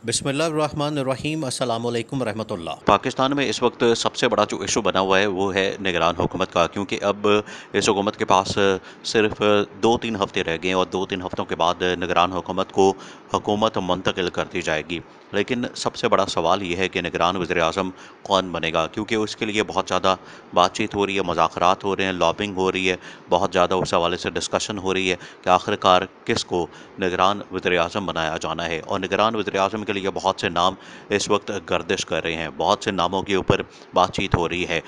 बिस्मिल्लाहिर्रहमानिर्रहीम अस्सलामुअलैकुम रहमतुल्लाह। पाकिस्तान में इस वक्त सबसे बड़ा जो इशू बना हुआ है वो है निगरान हुकूमत का, क्योंकि अब इस हुकूमत के पास सिर्फ 2-3 हफ्ते रह गए हैं और 2-3 हफ्तों के बाद निगरान हुकूमत को हुकूमत मुंतकिल कर दी जाएगी। लेकिन सबसे बड़ा सवाल ये है कि निगरान वज़ीर-ए-आज़म कौन बनेगा, क्योंकि उसके लिए बहुत ज़्यादा बातचीत हो रही है, मुज़ाकरात हो रहे हैं, लॉबिंग हो रही है, बहुत ज़्यादा उस हवाले से डिस्कशन हो रही है कि आखिरकार किसको निगरान वज़ीर-ए-आज़म बनाया जाना है। और निगरान वज़ीर-ए-आज़म के लिए बहुत से नाम इस वक्त गर्दिश कर रहे हैं, बहुत से नामों के ऊपर बातचीत हो रही है।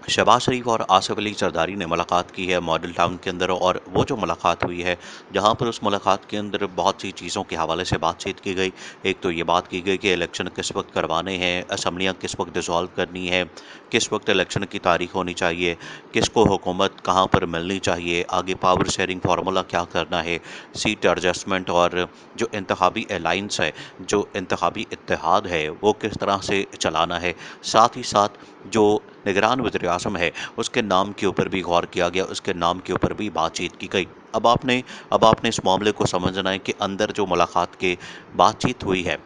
शहबाज शरीफ और आसिफ अली जरदारी ने मुलाकात की है मॉडल टाउन के अंदर, और वो जो मुलाकात हुई है, जहाँ पर उस मुलाकात के अंदर बहुत सी चीज़ों के हवाले से बातचीत की गई। एक तो ये बात की गई कि इलेक्शन किस वक्त करवाने हैं, असम्बलियाँ किस वक्त डिसॉल्व करनी है, किस वक्त इलेक्शन की तारीख होनी चाहिए, किसको हुकूमत कहाँ पर मिलनी चाहिए, आगे पावर शेयरिंग फार्मूला क्या करना है, सीट एडजस्टमेंट और जो इंतखाबी अलाइंस है, जो इंतखाबी इत्तेहाद है, वो किस तरह से चलाना है। साथ ही साथ जो निगरान वज़ीर-ए-आज़म है, उसके नाम के ऊपर भी गौर किया गया, उसके नाम के ऊपर भी बातचीत की गई। अब आपने इस मामले को समझना है कि अंदर जो मुलाकात के बातचीत हुई है,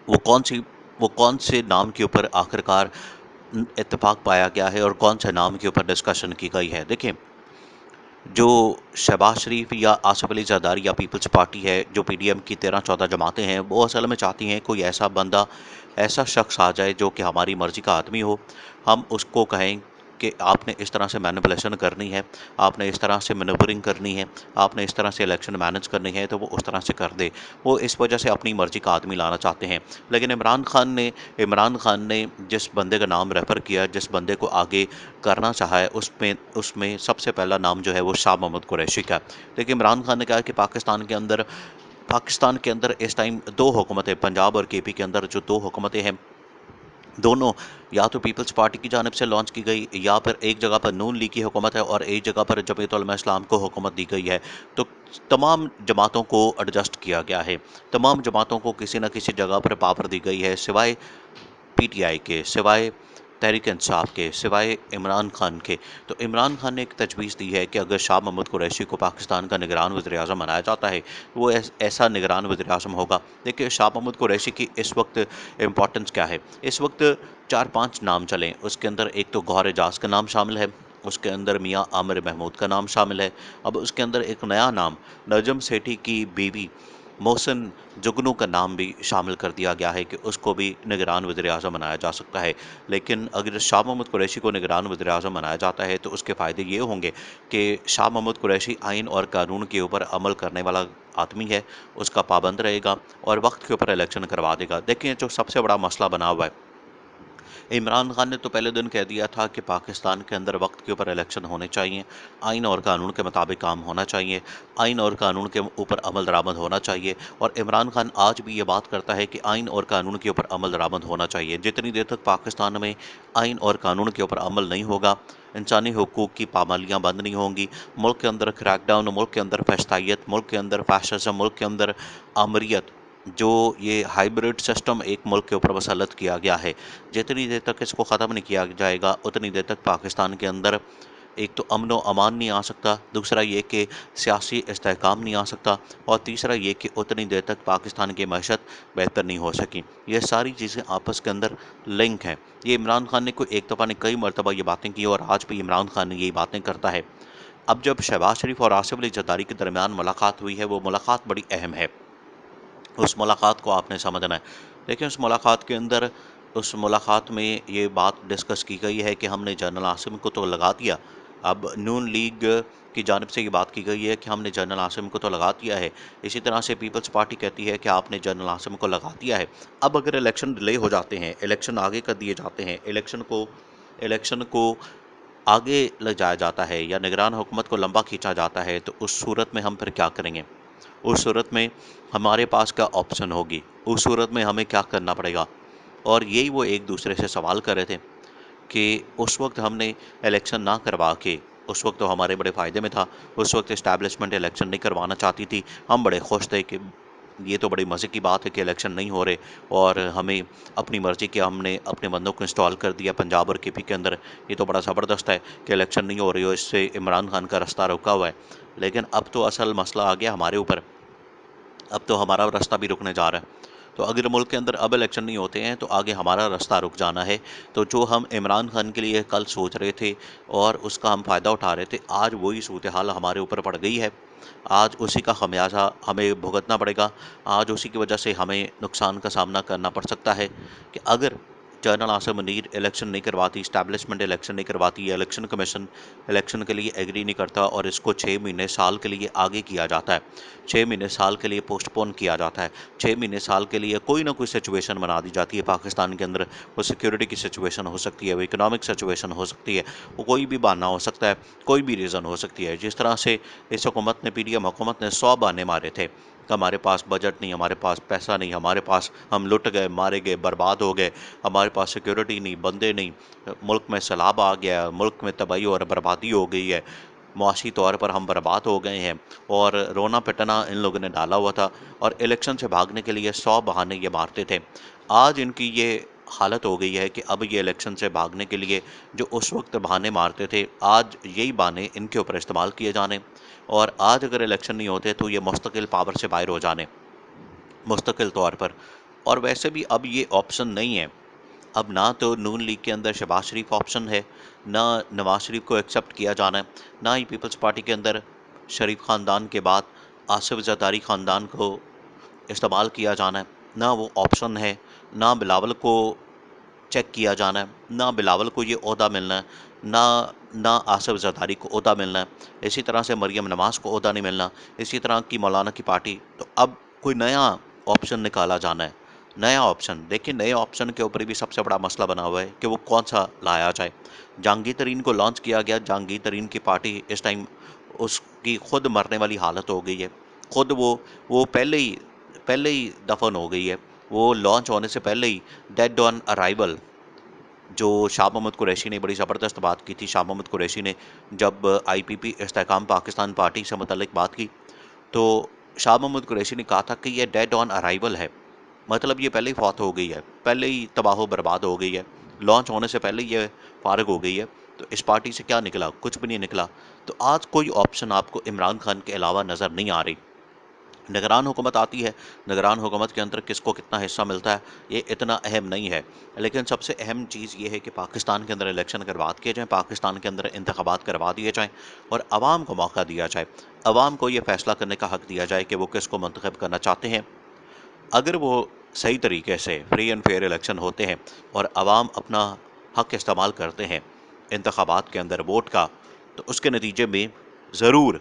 वो कौन सी वो कौन से नाम के ऊपर आखिरकार इत्तेफाक पाया गया है और कौन से नाम के ऊपर डिस्कशन की गई है। देखिए, जो शहबाज शरीफ या आसिफ अली जरदारी या पीपल्स पार्टी है, जो पीडीएम की 13-14 जमातें हैं, वो असल में चाहती हैं कोई ऐसा बंदा, ऐसा शख्स आ जाए जो कि हमारी मर्जी का आदमी हो। हम उसको कहें कि आपने इस तरह से मैनिपुलेशन करनी है, आपने इस तरह से मैनूवरिंग करनी है, आपने इस तरह से इलेक्शन मैनेज करनी है, तो वो उस तरह से कर दे। वो इस वजह से अपनी मर्जी का आदमी लाना चाहते हैं। लेकिन इमरान खान ने जिस बंदे का नाम रेफ़र किया, जिस बंदे को आगे करना चाहा है, उसमें उसमें सबसे पहला नाम जो है वो शाह महमूद कुरैशी का है। देखिए, इमरान खान ने कहा कि पाकिस्तान के अंदर इस टाइम 2 हुकूमतें, पंजाब और केपी के अंदर जो 2 हुकूमतें हैं, दोनों या तो पीपल्स पार्टी की जानिब से लॉन्च की गई, या फिर एक जगह पर नून लीग की हुकूमत है और एक जगह पर जमीयत उलमा इस्लाम को हुकूमत दी गई है। तो तमाम जमातों को एडजस्ट किया गया है, तमाम जमातों को किसी न किसी जगह पर पावर दी गई है, सिवाय पीटीआई के, सिवाय तहरीक इंसाफ के, सिवाय इमरान खान के। तो इमरान खान ने एक तजवीज़ दी है कि अगर शाह महमूद कुरैशी को पाकिस्तान का निगरान वज़ीर-ए-आज़म बनाया जाता है, तो वो ऐसा निगरान वज़ीर-ए-आज़म होगा। देखिए, शाह महमूद कुरैशी की इस वक्त इम्पोर्टेंस क्या है। इस वक्त 4-5 नाम चलें, उसके अंदर एक तो गौहर एजाज का नाम शामिल है, उसके अंदर मियाँ आमिर महमूद का नाम शामिल है। अब उसके अंदर एक नया नाम, नजम सेठी की बीवी मोहसिन जुगनू का नाम भी शामिल कर दिया गया है कि उसको भी निगरान वज़ीर-ए-आज़म बनाया जा सकता है। लेकिन अगर शाह महमूद कुरैशी को निगरान वज़ीर-ए-आज़म बनाया जाता है, तो उसके फ़ायदे ये होंगे कि शाह महमूद कुरैशी आइन और कानून के ऊपर अमल करने वाला आदमी है, उसका पाबंद रहेगा और वक्त के ऊपर इलेक्शन करवा देगा। देखिए, जो सबसे बड़ा मसला बना हुआ है, इमरान खान ने तो पहले दिन कह दिया था कि पाकिस्तान के अंदर वक्त के ऊपर इलेक्शन होने चाहिए, आइन और कानून के मुताबिक काम होना चाहिए, आइन और कानून के ऊपर अमल दरामद होना चाहिए। और इमरान खान आज भी ये बात करता है कि आइन और कानून के ऊपर अमल दरामद होना चाहिए। जितनी देर तक पाकिस्तान में आइन और कानून के ऊपर अमल नहीं होगा, इंसानी हकूक़ की पाबंदियाँ बंद नहीं होंगी, मुल्क के अंदर क्रैकडाउन, मुल्क के अंदर फैशताइत, मुल्क के अंदर फैशिज्म, मुल्क के अंदर आमरीत, जो ये हाइब्रिड सिस्टम एक मुल्क के ऊपर मसलत किया गया है, जितनी देर तक इसको ख़त्म नहीं किया जाएगा, उतनी देर तक पाकिस्तान के अंदर एक तो अमन व अमान नहीं आ सकता, दूसरा ये कि सियासी इस्तेहकाम नहीं आ सकता, और तीसरा ये कि उतनी देर तक पाकिस्तान की मईशत बेहतर नहीं हो सकी। ये सारी चीज़ें आपस के अंदर लिंक हैं। ये इमरान खान ने कोई एक दफ़ा नहीं, कई मरतबा ये बातें की और आज भी इमरान खान ने यही बातें करता है। अब जब शहबाज शरीफ और आसिफ अली जरदारी के दरमियान मुलाकात हुई है, वो मुलाकात बड़ी अहम है। उस मुलाकात को आपने समझना है। देखिए, उस मुलाकात में ये बात डिस्कस की गई है कि हमने जनरल आसिम को तो लगा दिया। अब नून लीग की जानिब से ये बात की गई है कि हमने जनरल आसिम को तो लगा दिया है। इसी तरह से पीपल्स पार्टी कहती है कि आपने जनरल आसिम को लगा दिया है। अब अगर इलेक्शन डिले हो जाते हैं, इलेक्शन आगे कर दिए जाते हैं, इलेक्शन को आगे ले जाया जाता है या निगरान हुकूमत को लंबा खींचा जाता है, तो उस सूरत में हम फिर क्या करेंगे? उस सूरत में हमारे पास क्या ऑप्शन होगी? उस सूरत में हमें क्या करना पड़ेगा? और यही वो एक दूसरे से सवाल कर रहे थे कि उस वक्त हमने इलेक्शन ना करवा के, उस वक्त तो हमारे बड़े फ़ायदे में था। उस वक्त इस्टेब्लिशमेंट इलेक्शन नहीं करवाना चाहती थी। हम बड़े खुश थे कि ये तो बड़ी मज़े की बात है कि इलेक्शन नहीं हो रहे, और हमें अपनी मर्ज़ी के हमने अपने बंदों को इंस्टॉल कर दिया पंजाब और केपी के अंदर। ये तो बड़ा ज़बरदस्त है कि इलेक्शन नहीं हो रही हो, इससे इमरान खान का रास्ता रुका हुआ है। लेकिन अब तो असल मसला आ गया हमारे ऊपर। अब तो हमारा रास्ता भी रुकने जा रहा है। तो अगर मुल्क के अंदर अब इलेक्शन नहीं होते हैं तो आगे हमारा रास्ता रुक जाना है। तो जो हम इमरान खान के लिए कल सोच रहे थे और उसका हम फ़ायदा उठा रहे थे, आज वही सूरत हाल हमारे ऊपर पड़ गई है। आज उसी का खमियाजा हमें भुगतना पड़ेगा। आज उसी की वजह से हमें नुकसान का सामना करना पड़ सकता है कि अगर जनरल आसिम मुनीर इलेक्शन नहीं करवाती, इस्टेब्लिशमेंट इलेक्शन नहीं करवाती, या इलेक्शन कमीशन इलेक्शन के लिए एग्री नहीं करता और इसको 6 महीने साल के लिए आगे किया जाता है, 6 महीने साल के लिए पोस्टपोन किया जाता है, 6 महीने साल के लिए कोई ना कोई सिचुएशन बना दी जाती है पाकिस्तान के अंदर। वो सिक्योरिटी की सिचुएशन हो सकती है, वो इकोनॉमिक सिचुएशन हो सकती है, वो कोई भी बहाना हो सकता है, कोई भी रीज़न हो सकती है। जिस तरह से इस हुकूमत ने, पीडीएम हुकूमत ने 100 बहाने मारे थे कि हमारे पास बजट नहीं, हमारे पास पैसा नहीं, हमारे पास हम लुट गए, मारे गए, बर्बाद हो गए, हमारे पास सिक्योरिटी नहीं, बंदे नहीं, मुल्क में सैलाब आ गया, मुल्क में तबाही और बर्बादी हो गई है, मुआशी तौर पर हम बर्बाद हो गए हैं, और रोना पिटना इन लोगों ने डाला हुआ था और इलेक्शन से भागने के लिए 100 बहाने ये मारते थे। आज इनकी ये हालत हो गई है कि अब ये इलेक्शन से भागने के लिए जो उस वक्त बहाने मारते थे, आज यही बहाने इनके ऊपर इस्तेमाल किए जाने, और आज अगर इलेक्शन नहीं होते तो ये मुस्तकिल पावर से बाहर हो जाने, मुस्तकिल तौर पर। और वैसे भी अब ये ऑप्शन नहीं है। अब ना तो नून लीग के अंदर शहबाज शरीफ ऑप्शन है, ना नवाज शरीफ को एक्सेप्ट किया जाना है, ना ही पीपल्स पार्टी के अंदर शरीफ ख़ानदान के बाद आसिफ ज़रदारी ख़ानदान को इस्तेमाल किया जाना है, ना वो ऑप्शन है, ना बिलावल को चेक किया जाना है, ना बिलावल को ये ओहदा मिलना है, ना ना आसिफ ज़रदारी को ओहदा मिलना है, इसी तरह से मरियम नवाज को ओहदा नहीं मिलना, इसी तरह की मौलाना की पार्टी। तो अब कोई नया ऑप्शन निकाला जाना है, नया ऑप्शन। देखिए, नए ऑप्शन के ऊपर भी सबसे बड़ा मसला बना हुआ है कि वो कौन सा लाया जाए। जहांगीर तरीन को लॉन्च किया गया, जहांगीर तरीन की पार्टी इस टाइम उसकी खुद मरने वाली हालत हो गई है, खुद वो पहले ही दफन हो गई है, वो लॉन्च होने से पहले ही डेड ऑन अराइवल। जो शाह मोहम्मद कुरैशी ने बड़ी ज़बरदस्त बात की थी, शाह मोहम्मद कुरैशी ने जब आईपीपी इस्तेहकाम पाकिस्तान पार्टी से मुतल्लिक बात की, तो शाह मोहम्मद कुरैशी ने कहा था कि ये डेड ऑन अराइवल है, मतलब ये पहले ही फौत हो गई है, पहले ही तबाह बर्बाद हो गई है, लॉन्च होने से पहले ही ये फारग हो गई है। तो इस पार्टी से क्या निकला? कुछ भी नहीं निकला। तो आज कोई ऑप्शन आपको इमरान खान के अलावा नज़र नहीं आ रही। निगरान हुकूमत आती है, निगरान हुकूमत के अंदर किसको कितना हिस्सा मिलता है ये इतना अहम नहीं है, लेकिन सबसे अहम चीज़ ये है कि पाकिस्तान के अंदर इलेक्शन करवा किए जाएँ, पाकिस्तान के अंदर इंतखाबात करवा दिए जाएँ और आवाम को मौका दिया जाए, आवाम को ये फैसला करने का हक दिया जाए कि वो किसको मंतखब करना चाहते हैं। अगर वो सही तरीके से फ्री एंड फेयर इलेक्शन होते हैं और आवाम अपना हक इस्तेमाल करते हैं इंतखाबात के अंदर वोट का, तो उसके नतीजे में ज़रूर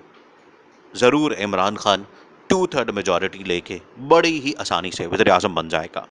ज़रूर इमरान खान 2/3 मेजॉरिटी लेके बड़ी ही आसानी से वज़ीर आज़म बन जाएगा।